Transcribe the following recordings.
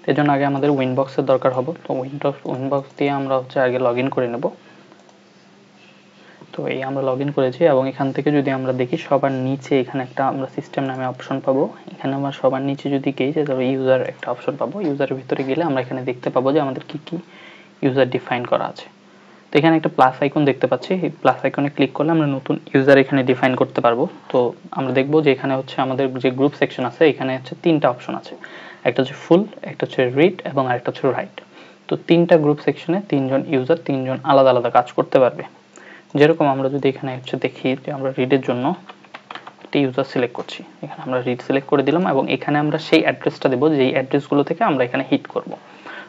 এর জন্য আগে আমাদের উইনবক্সের দরকার হবে। তো উইনবক্স দিয়ে আমরা হচ্ছে আগে লগ ইন করে নেব। তো এই আমরা লগ ইন করেছি এবং এখান থেকে যদি আমরা দেখি সবার নিচে এখানে একটা আমরা সিস্টেম নামে অপশন পাবো। এখানে আমরা সবার নিচে যদি গিয়ে তাহলে ইউজার একটা অপশন পাবো। ইউজারের ভিতরে গেলে আমরা এখানে দেখতে পাবো যে আমাদের কি কি ইউজার ডিফাইন করা আছে। তো এখানে একটা প্লাস আইকন দেখতে পাচ্ছি, এই প্লাস আইকনে ক্লিক করলে আমরা নতুন ইউজার এখানে ডিফাইন করতে পারবো। তো আমরা দেখবো যে এখানে হচ্ছে আমাদের যে গ্রুপ সেকশন আছে এখানে হচ্ছে তিনটা অপশন আছে, একটা হচ্ছে ফুল, একটা হচ্ছে রিড এবং আরেকটা হচ্ছে রাইট। তো তিনটা গ্রুপ সেকশনে তিনজন ইউজার তিনজন আলাদা আলাদা কাজ করতে পারবে। যেরকম আমরা যদি এখানে হচ্ছে দেখি যে আমরা রিডের জন্য একটা ইউজার সিলেক্ট করছি, এখানে আমরা রিড সিলেক্ট করে দিলাম এবং এখানে আমরা সেই অ্যাড্রেসটা দেবো যেই অ্যাড্রেসগুলো থেকে আমরা এখানে হিট করব।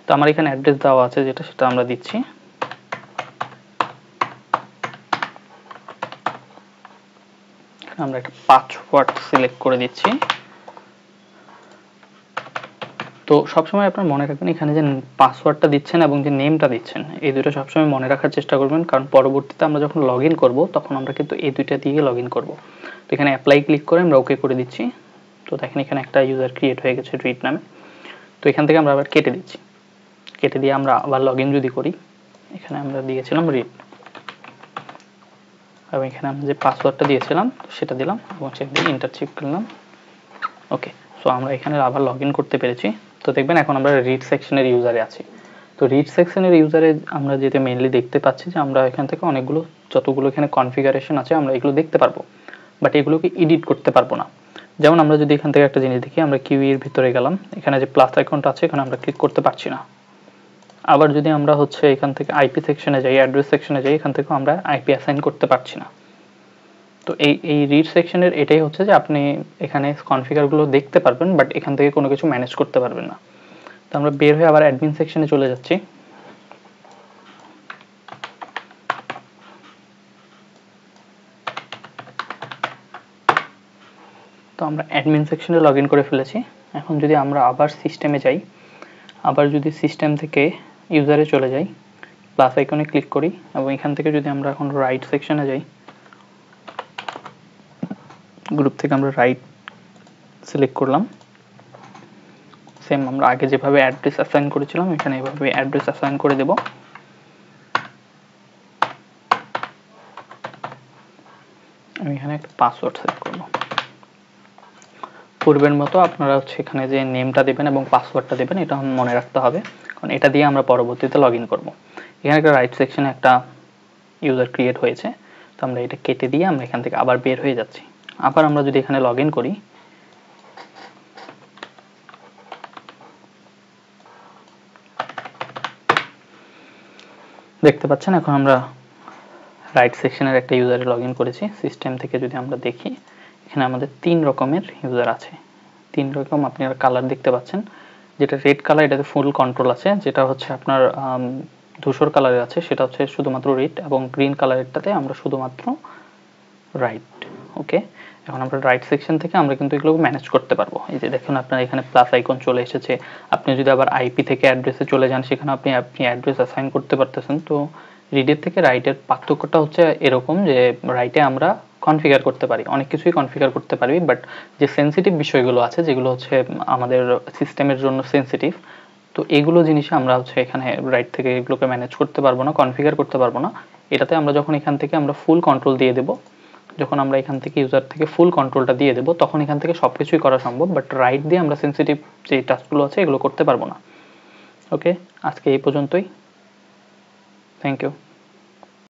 তো আমার এখানে অ্যাড্রেস দেওয়া আছে যেটা, সেটা আমরা দিচ্ছি। আমরা একটা পাসওয়ার্ড সিলেক্ট করে দিচ্ছি। তো সবসময় আপনার মনে রাখবেন এখানে যে পাসওয়ার্ডটা দিচ্ছেন এবং যে নেমটা দিচ্ছেন এই দুটো সবসময় মনে রাখার চেষ্টা করবেন, কারণ পরবর্তীতে আমরা যখন লগ ইন করবো তখন আমরা কিন্তু এই দুইটা দিয়ে লগ ইন করবো। তো এখানে অ্যাপ্লাই ক্লিক করে আমরা ওকে করে দিচ্ছি। তো দেখেন এখানে একটা ইউজার ক্রিয়েট হয়ে গেছে রিড নামে। তো এখান থেকে আমরা আবার কেটে দিচ্ছি, কেটে দিয়ে আমরা আবার লগ ইন যদি করি, এখানে আমরা দিয়েছিলাম রিড এবং এখানে আমরা যে পাসওয়ার্ডটা দিয়েছিলাম সেটা দিলাম এবং সেটা দিয়ে এন্টার চেক করলাম। ওকে, সো আমরা এখানে আবার লগ ইন করতে পেরেছি। তো দেখবেন এখন আমরা রিড সেকশনের ইউজারে আছি। তো রিড সেকশনের ইউজারে আমরা যেটা মেইনলি দেখতে পাচ্ছি যে আমরা এখান থেকে অনেকগুলো যতগুলো এখানে কনফিগারেশন আছে আমরা এগুলো দেখতে পারবো, বাট এগুলোকে এডিট করতে পারবো না। যেমন আমরা যদি এখান থেকে একটা জিনিস দেখি, আমরা কিউইর ভিতরে গেলাম, এখানে যে প্লাস আইকনটা আছে এখানে আমরা ক্লিক করতে পারছি না। আবার যদি আমরা হচ্ছে এখান থেকে আইপি সেকশনে যাই, অ্যাড্রেস সেকশনে যাই, এখান থেকেও আমরা আইপি অ্যাসাইন করতে পারছি না। তো এই রিড সেকশনের এটাই হচ্ছে যে আপনি এখানে কনফিগারগুলো দেখতে পারবেন, বাট এখান থেকে কোনো কিছু ম্যানেজ করতে পারবেন না। তো আমরা বের হয়ে আবার অ্যাডমিন সেকশনে চলে যাচ্ছি। তো আমরা অ্যাডমিন সেকশনে লগ ইন করে ফেলেছি। এখন যদি আমরা আবার সিস্টেমে যাই, আবার যদি সিস্টেম থেকে ইউজারে চলে যাই, প্লাস আইকনে ক্লিক করি এবং এখান থেকে যদি আমরা এখন রাইট সেকশনে যাই, গ্রুপ থেকে আমরা রাইট সিলেক্ট করলাম। সেম আমরা আগে যেভাবে অ্যাড্রেস অ্যাসাইন করেছিলাম এখানে এভাবে অ্যাড্রেস অ্যাসাইন করে দেব। আমি এখানে একটা পাসওয়ার্ড সেট করব। পূর্বের মতো আপনারা হচ্ছে এখানে যে নেমটা দেবেন এবং পাসওয়ার্ডটা দেবেন এটা মনে রাখতে হবে, কারণ এটা দিয়ে আমরা পরবর্তীতে লগ ইন করবো। এখানে একটা রাইট সেকশনে একটা ইউজার ক্রিয়েট হয়েছে। তো আমরা এটা কেটে দিয়ে আমরা এখান থেকে আবার বের হয়ে যাচ্ছি। আবার আমরা যদি এখানে লগ ইন করি, দেখতে পাচ্ছেন এখন আমরা রাইট সেকশনের একটা ইউজারে লগ ইন করেছি। সিস্টেম থেকে যদি আমরা দেখি এখানে আমাদের 3 রকমের ইউজার আছে। 3 রকম আপনারা কালার দেখতে পাচ্ছেন। যেটা রেড কালার এটাতে ফুল কন্ট্রোল আছে, যেটা হচ্ছে আপনার ধূসর কালারের আছে সেটা হচ্ছে শুধুমাত্র রিড এবং গ্রিন কালারেরটাতে আমরা শুধুমাত্র রাইট। ওকে, এখন আমরা রাইট সেকশন থেকে আমরা কিন্তু এগুলো ম্যানেজ করতে পারবো। এই যে দেখুন আপনার এখানে প্লাস আইকন চলে এসেছে। আপনি যদি আবার আইপি থেকে অ্যাড্রেসে চলে যান সেখানে আপনি অ্যাড্রেস অ্যাসাইন করতে পারতেছেন। তো রিডের থেকে রাইটের পার্থক্যটা হচ্ছে এরকম যে রাইটে আমরা কনফিগার করতে পারি, অনেক কিছুই কনফিগার করতে পারি, বাট যে সেন্সিটিভ বিষয়গুলো আছে যেগুলো হচ্ছে আমাদের সিস্টেমের জন্য সেন্সিটিভ, তো এগুলো জিনিসে আমরা হচ্ছে এখানে রাইট থেকে এগুলোকে ম্যানেজ করতে পারবো না, কনফিগার করতে পারবো না। এটাতে আমরা যখন এখান থেকে আমরা ফুল কন্ট্রোল দিয়ে দেব, যখন আমরা এখান থেকে ইউজার থেকে ফুল কন্ট্রোলটা দিয়ে দেব তখন এখান থেকে সবকিছুই করা সম্ভব, বাট রাইট দিয়ে আমরা সেন্সিটিভ যে টাস্কগুলো আছে এগুলো করতে পারবো না। ওকে, আজকে এই পর্যন্তই। Thank you.